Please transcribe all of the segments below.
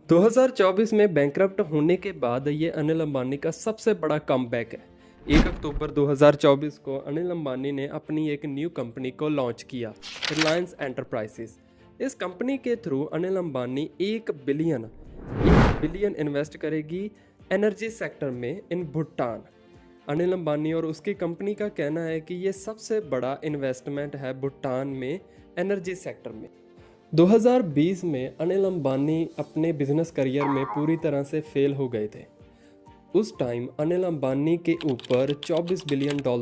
2024 में बैंकरप्ट होने के बाद ये अनिल अंबानी का सबसे बड़ा कमबैक है। 1 अक्टूबर 2024 को अनिल अंबानी ने अपनी एक न्यू कंपनी को लॉन्च किया, रिलायंस एंटरप्राइजेस। इस कंपनी के through Anil Ambani 1 billion invest करेगी एनर्जी सेक्टर में इन भूटान। अनिल अंबानी और उसकी कंपनी का कहना है कि ये सबसे बड़ा इन्वेस्टमेंट है भूटान में एनर्जी सेक्टर में। 2020 में अनिल अंबानी अपने बिजनेस करियर में पूरी तरह से फेल हो गए थे। उस टाइम अनिल अंबानी के ऊपर $24 बिलियन का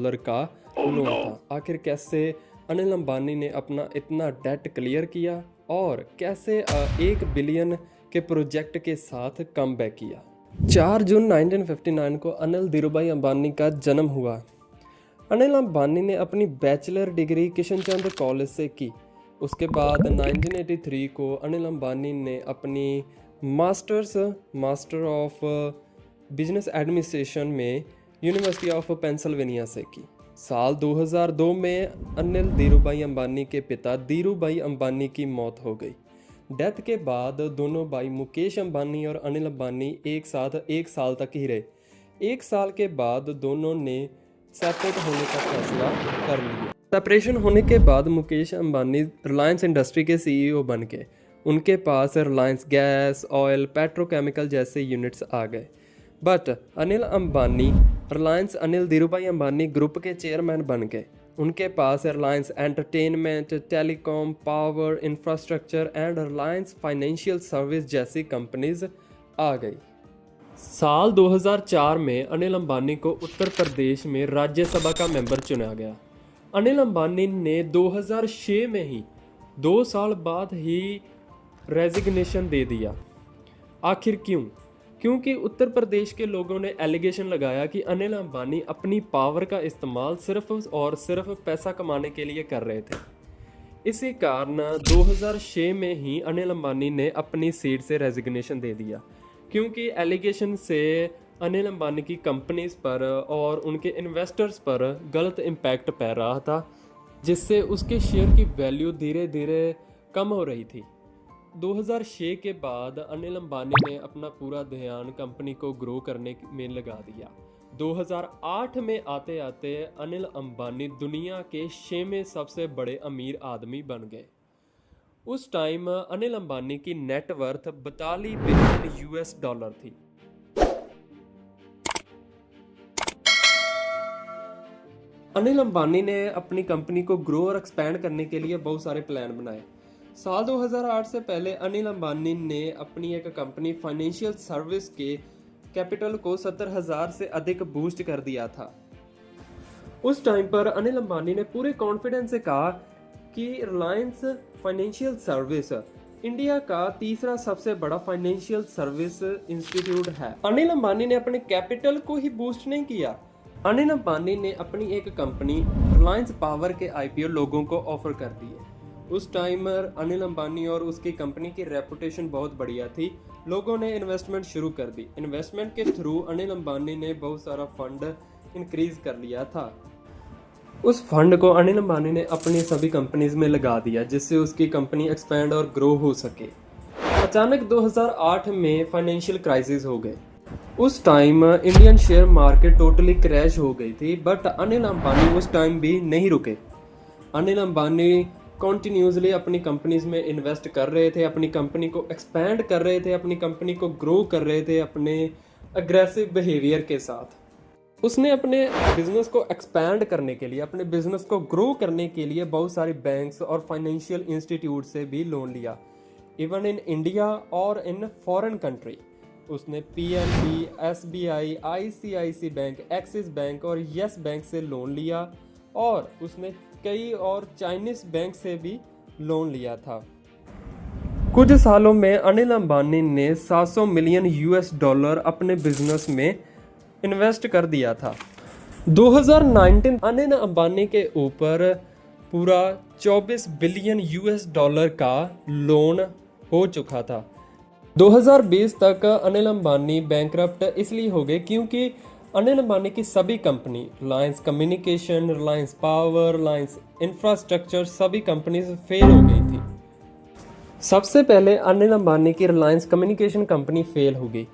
लोन था। आखिर कैसे अनिल अंबानी ने अपना इतना डेट क्लियर किया और कैसे 1 बिलियन के प्रोजेक्ट के साथ कमबैक किया। 4 जून 1959 को अनिल धीरूभाई अंबानी का जन्म हुआ। अनिल अंबानी ने अपनी बैचलर डिग्री किशनचंद कॉलेज से की। उसके बाद 1983 को अनिल अंबानी ने अपनी मास्टर ऑफ बिजनेस एडमिनिस्ट्रेशन में यूनिवर्सिटी ऑफ पेंसिल्वेनिया से की। साल 2002 में अनिल धीरूभाई अंबानी के पिता धीरूभाई अंबानी की मौत हो गई। डेथ के बाद दोनों भाई मुकेश अंबानी और अनिल अंबानी एक साथ 1 साल तक ही रहे। 1 साल के बाद दोनों ने सेपरेट होने का फैसला कर लिया। सेपरेशन होने के बाद मुकेश अंबानी रिलायंस इंडस्ट्री के सीईओ बन गए। उनके पास रिलायंस गैस, ऑयल, पेट्रोकेमिकल जैसे यूनिट्स आ गए। But Anil Ambani Reliance Anil Dhirubhai Ambani group के चेयरमैन बन गए। उनके पास Reliance entertainment, telecom, power, infrastructure and Reliance financial service जैसी कंपनीज आ गई। साल 2004 में अनिल अंबानी को उत्तर प्रदेश में राज्यसभा का मेंबर चुना गया। अनिल अंबानी ने 2006 में ही 2 साल बाद ही रेजिग्नेशन दे दिया। आखिर क्यों? क्योंकि उत्तर प्रदेश के लोगों ने एलिगेशन लगाया कि अनिल अंबानी अपनी पावर का इस्तेमाल सिर्फ और सिर्फ पैसा कमाने के लिए कर रहे थे। इसी कारण 2006 में ही अनिल अंबानी ने अपनी सीट से रेजिग्नेशन दे दिया, क्योंकि एलिगेशन से अनिल अंबानी की कंपनीज पर और उनके इन्वेस्टर्स पर गलत इम्पैक्ट पड़ रहा था, जिससे उसके शेयर की वैल्यू धीरे धीरे कम हो रही थी। 2006 के बाद अनिल अंबानी ने अपना पूरा ध्यान कंपनी को ग्रो करने में लगा दिया। 2008 में आते आते अनिल अंबानी दुनिया के 6वें सबसे बड़े अमीर आदमी बन गए। उस टाइम अनिल अंबानी की नेटवर्थ 42 बिलियन $, थी। अनिल अंबानी ने अपनी कंपनी को ग्रो और एक्सपैंड करने के लिए बहुत सारे प्लान बनाए। साल 2008 से पहले अनिल अंबानी ने अपनी एक कंपनी फाइनेंशियल सर्विस के कैपिटल को 70,000 से अधिक बूस्ट कर दिया था। उस टाइम पर अनिल अंबानी ने पूरे कॉन्फिडेंस से कहा कि रिलायंस फाइनेंशियल सर्विस इंडिया का तीसरा सबसे बड़ा फाइनेंशियल सर्विस इंस्टीट्यूट है। अनिल अंबानी ने अपने कैपिटल को ही बूस्ट नहीं किया। अनिल अंबानी ने अपनी एक कंपनी रिलायंस पावर के आईपीओ लोगों को ऑफर कर दिए। उस टाइम अनिल अंबानी और उसकी कंपनी की रेपुटेशन बहुत बढ़िया थी। लोगों ने इन्वेस्टमेंट शुरू कर दी। इन्वेस्टमेंट के थ्रू अनिल अंबानी ने बहुत सारा फंड इंक्रीज कर लिया था। उस फंड को अनिल अंबानी ने अपनी सभी कंपनीज में लगा दिया, जिससे उसकी कंपनी एक्सपैंड और ग्रो हो सके। अचानक 2008 में फाइनेंशियल क्राइसिस हो गए। उस time Indian share market totally crash हो गई थी, बट अनिल अंबानी उस टाइम भी नहीं रुके। अनिल अंबानी कॉन्टिन्यूसली अपनी कंपनीज में इन्वेस्ट कर रहे थे, अपनी कंपनी को एक्सपैंड कर रहे थे, अपनी कंपनी को ग्रो कर रहे थे अपने अग्रेसिव बिहेवियर के साथ। उसने अपने बिजनेस को एक्सपैंड करने के लिए, अपने बिजनेस को ग्रो करने के लिए बहुत सारी बैंक्स और फाइनेंशियल इंस्टीट्यूट से भी लोन लिया, इवन इन इंडिया और इन फॉरेन कंट्री। उसने PNB, SBI, ICICI bank, Axis bank और यस बैंक से लोन लिया, और उसने कई और चाइनीज बैंक से भी लोन लिया था। कुछ सालों में अनिल अंबानी ने $700 मिलियन अपने बिजनेस में इन्वेस्ट कर दिया था। 2019 अनिल अंबानी के ऊपर पूरा $24 बिलियन का लोन हो चुका था। 2020 तक अनिल अंबानी बैंकरप्ट इसलिए हो गए क्योंकि अनिल अंबानी की सभी company, Reliance communication, Reliance power, Reliance infrastructure, सभी कंपनीज फेल हो गई थी। सबसे पहले अनिल अंबानी की रिलायंस कम्युनिकेशन कंपनी फेल हो गई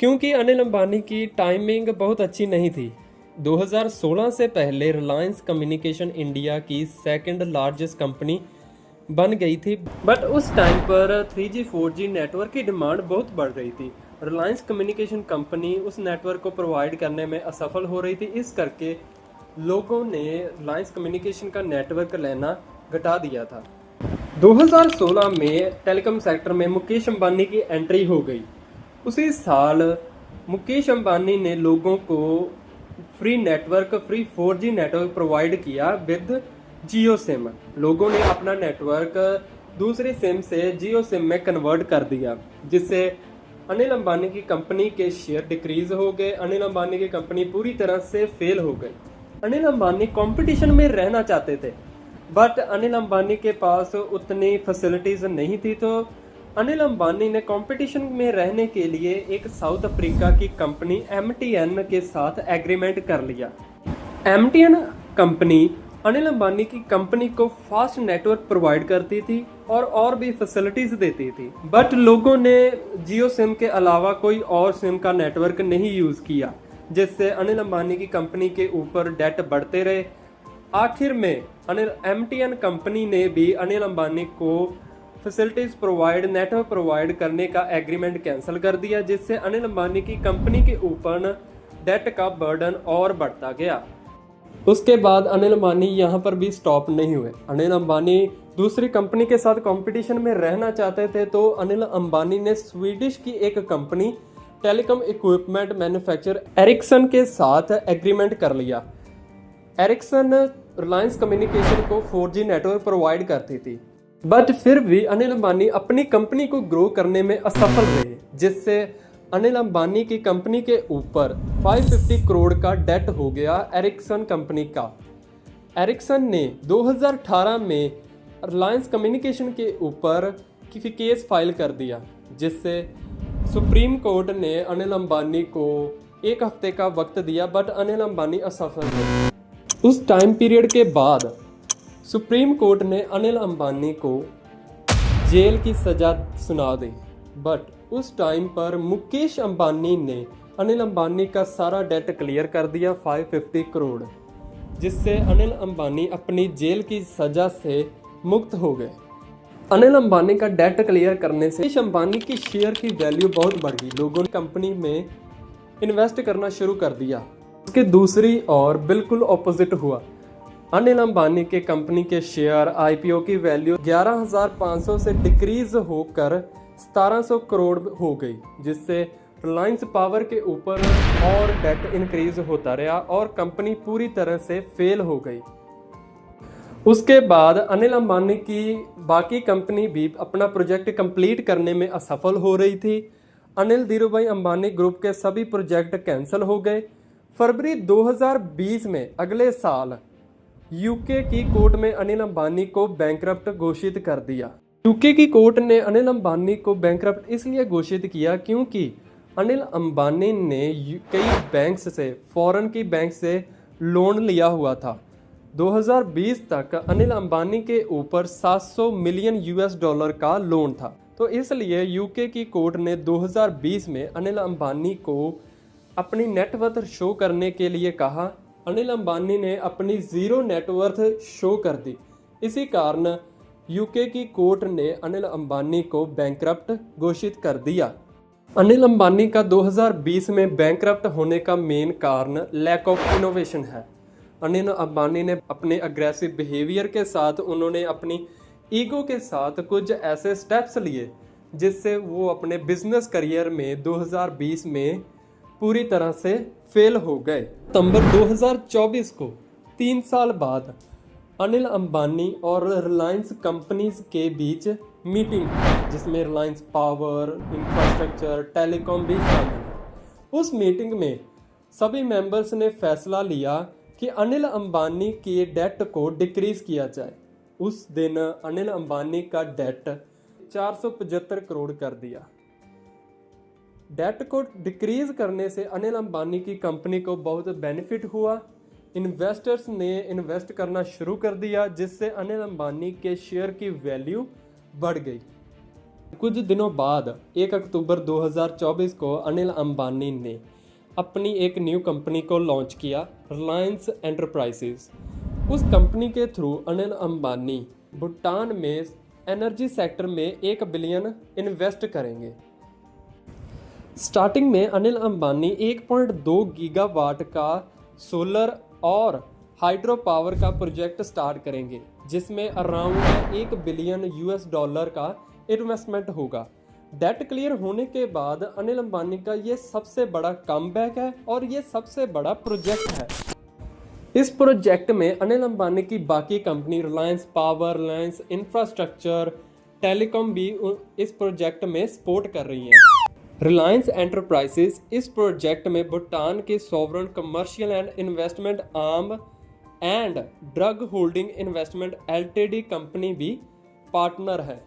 क्योंकि अनिल अंबानी की टाइमिंग बहुत अच्छी नहीं थी। 2016 से पहले रिलायंस कम्युनिकेशन इंडिया की सेकंड लार्जेस्ट कंपनी बन गई थी, बट उस टाइम पर 3G 4G नेटवर्क की डिमांड बहुत बढ़ रही थी। रिलायंस कम्युनिकेशन कंपनी उस नेटवर्क को प्रोवाइड करने में असफल हो रही थी, इस करके लोगों ने रिलायंस कम्युनिकेशन का नेटवर्क लेना घटा दिया था। 2016 में टेलीकॉम सेक्टर में मुकेश अंबानी की एंट्री हो गई। उसी साल मुकेश अंबानी ने लोगों को फ्री 4G नेटवर्क प्रोवाइड किया विद जियो सिम। लोगों ने अपना नेटवर्क दूसरी सिम से जियो सिम में कन्वर्ट कर दिया, जिससे अनिल अंबानी की कंपनी के शेयर डिक्रीज हो गए। अनिल अंबानी की कंपनी पूरी तरह से फेल हो गई। अनिल अंबानी कंपटीशन में रहना चाहते थे, बट अनिल अंबानी के पास उतनी फैसिलिटीज़ नहीं थी, तो अनिल अंबानी ने कंपटीशन में रहने के लिए एक साउथ अफ्रीका की कंपनी MTN के साथ एग्रीमेंट कर लिया। MTN कंपनी अनिल अंबानी की कंपनी को फास्ट नेटवर्क प्रोवाइड करती थी और भी फैसिलिटीज़ देती थी, बट लोगों ने जियो सिम के अलावा कोई और सिम का नेटवर्क नहीं यूज़ किया, जिससे अनिल अंबानी की कंपनी के ऊपर डेट बढ़ते रहे। आखिर में MTN कंपनी ने भी अनिल अंबानी को फैसिलिटीज़ नेटवर्क प्रोवाइड करने का एग्रीमेंट कैंसिल कर दिया, जिससे अनिल अंबानी की कंपनी के ऊपर डेट का बर्डन और बढ़ता गया। उसके बाद अनिल अंबानी यहाँ पर भी स्टॉप नहीं हुए। अनिल अंबानी दूसरी कंपनी के साथ कंपटीशन में रहना चाहते थे, तो अनिल अंबानी ने स्वीडिश की एक company telecom equipment manufacturer Ericsson के साथ एग्रीमेंट कर लिया। एरिक्सन रिलायंस कम्युनिकेशन को 4G नेटवर्क प्रोवाइड करती थी, बट फिर भी अनिल अंबानी अपनी कंपनी को ग्रो करने में असफल रहे, जिससे अनिल अंबानी की कंपनी के ऊपर 550 करोड़ का डेट हो गया एरिक्सन कंपनी का। एरिक्सन ने 2018 में रिलायंस कम्युनिकेशन के ऊपर केस फाइल कर दिया, जिससे सुप्रीम कोर्ट ने अनिल अंबानी को 1 हफ्ते का वक्त दिया, बट अनिल अंबानी असफल रहे। उस टाइम पीरियड के बाद सुप्रीम कोर्ट ने अनिल अंबानी को जेल की सज़ा सुना दी, बट उस टाइम पर मुकेश अंबानी ने अनिल अंबानी का सारा डेट क्लियर कर दिया 550 करोड़, जिससे अनिल अंबानी अपनी जेल की सज़ा से मुक्त हो गए। अनिल अंबानी का डेट क्लियर करने से मुकेश अंबानी की शेयर की वैल्यू बहुत बढ़ गई। लोगों ने कंपनी में इन्वेस्ट करना शुरू कर दिया। उसके दूसरी ओर बिल्कुल ऑपोजिट हुआ। अनिल अंबानी के कंपनी के शेयर IPO की वैल्यू 11,500 से डिक्रीज होकर 1,700 करोड़ हो गई, जिससे रिलायंस पावर के ऊपर और डेट इंक्रीज होता रहा और कंपनी पूरी तरह से फेल हो गई। उसके बाद अनिल अंबानी की बाकी कंपनी भी अपना प्रोजेक्ट कंप्लीट करने में असफल हो रही थी। अनिल धीरूभाई अंबानी ग्रुप के सभी प्रोजेक्ट कैंसिल हो गए। फरवरी 2020 में अगले साल यूके की कोर्ट में अनिल अंबानी को बैंकरप्ट घोषित कर दिया। यूके की कोर्ट ने अनिल अंबानी को बैंकरप्ट इसलिए घोषित किया क्योंकि अनिल अंबानी ने कई बैंक्स से, फॉरेन की बैंक से लोन लिया हुआ था। 2020 तक अनिल अंबानी के ऊपर $700 मिलियन का लोन था, तो इसलिए यूके की कोर्ट ने 2020 में अनिल अंबानी को अपनी नेटवर्थ शो करने के लिए कहा। अनिल अंबानी ने अपनी ज़ीरो नेटवर्थ शो कर दी। इसी कारण यूके की कोर्ट ने अनिल अंबानी को बैंकरप्ट घोषित कर दिया। अनिल अंबानी का 2020 में बैंकरप्ट होने का मेन कारण लैक ऑफ इनोवेशन है। अनिल अंबानी ने अपने अग्रेसिव बिहेवियर के साथ, उन्होंने अपनी ईगो के साथ कुछ ऐसे स्टेप्स लिए जिससे वो अपने बिजनेस करियर में 2020 में पूरी तरह से फेल हो गए। सितंबर 2024 को 3 साल बाद अनिल अंबानी और रिलायंस कंपनीज के बीच मीटिंग, जिसमें रिलायंस पावर, इंफ्रास्ट्रक्चर, टेलीकॉम भी शामिल है। उस मीटिंग में सभी मेंबर्स ने फैसला लिया कि अनिल अंबानी के डेट को डिक्रीज किया जाए। उस दिन अनिल अंबानी का डेट 475 करोड़ कर दिया। डेट को डिक्रीज करने से अनिल अंबानी की कंपनी को बहुत बेनिफिट हुआ। इन्वेस्टर्स ने इन्वेस्ट करना शुरू कर दिया, जिससे अनिल अंबानी के शेयर की वैल्यू बढ़ गई। कुछ दिनों बाद 1 अक्टूबर 2024 को अनिल अंबानी ने अपनी एक न्यू कंपनी को लॉन्च किया, रिलायंस एंटरप्राइजेस। उस कंपनी के थ्रू अनिल अंबानी भूटान में एनर्जी सेक्टर में 1 बिलियन इन्वेस्ट करेंगे। स्टार्टिंग में अनिल अंबानी 1.2 गीगावाट का सोलर और हाइड्रो पावर का प्रोजेक्ट स्टार्ट करेंगे, जिसमें अराउंड 1 बिलियन यूएस डॉलर का इन्वेस्टमेंट होगा। डेट क्लियर होने के बाद अनिल अंबानी का ये सबसे बड़ा कमबैक है और ये सबसे बड़ा प्रोजेक्ट है। इस प्रोजेक्ट में अनिल अंबानी की बाकी company Reliance power, Reliance infrastructure, telecom भी इस प्रोजेक्ट में सपोर्ट कर रही हैं। रिलायंस एंटरप्राइजेस इस प्रोजेक्ट में भूटान के sovereign commercial and investment arm and drug holding investment LTD company भी पार्टनर है।